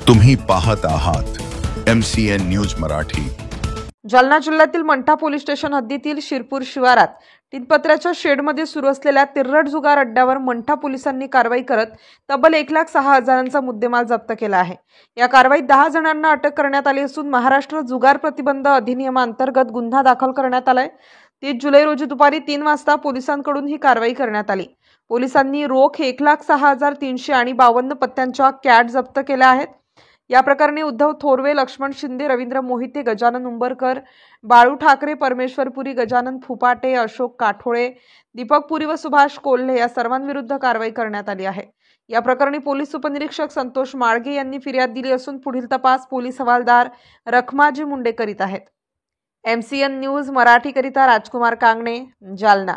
तुम्ही पाहत आहात MCN न्यूज मराठी। जालना जिल्ह्यातील मंठा पोलीस स्टेशन हद्दीतील शिरपूर शिवारात तीनपत्र्याच्या शेडमध्ये सुरू असलेल्या तिर्रट जुगार अड्ड्यावर मंठा पोलिसांनी कारवाई करत तब्बल 1,06,000चा मुद्देमाल जप्त केला आहे। या कारवाईत 10 जणांना अटक करण्यात आली असून महाराष्ट्र जुगार प्रतिबंध अधिनियमांतर्गत गुन्हा दाखल करण्यात आलाय। 30 जुलै रोजी दुपारी 3 वाजता पोलिसांकडून ही कारवाई करण्यात आली। पोलिसांनी रोख 1,06,300 आणि 52 पत्त्यांच्या कॅट जप्त केल्या आहेत। या प्रकरणी उद्धव थोरवे, लक्ष्मण शिंदे, रवींद्र मोहिते, गजानन उंबरकर, बाळू ठाकरे, परमेश्वर पुरी, गजानन फुपाटे, अशोक काठोळे, दीपक पुरी व सुभाष कोल्हे या सर्वांविरुद्ध कारवाई करण्यात आली आहे। या प्रकरणी पोलीस उपनिरीक्षक संतोष माळगे यांनी फिर्याद दिली असून पुढील तपास पोलीस हवालदार रखमाजी मुंडे करीत आहेत। MCN न्यूज मराठी करिता राजकुमार कांगणे, जालना।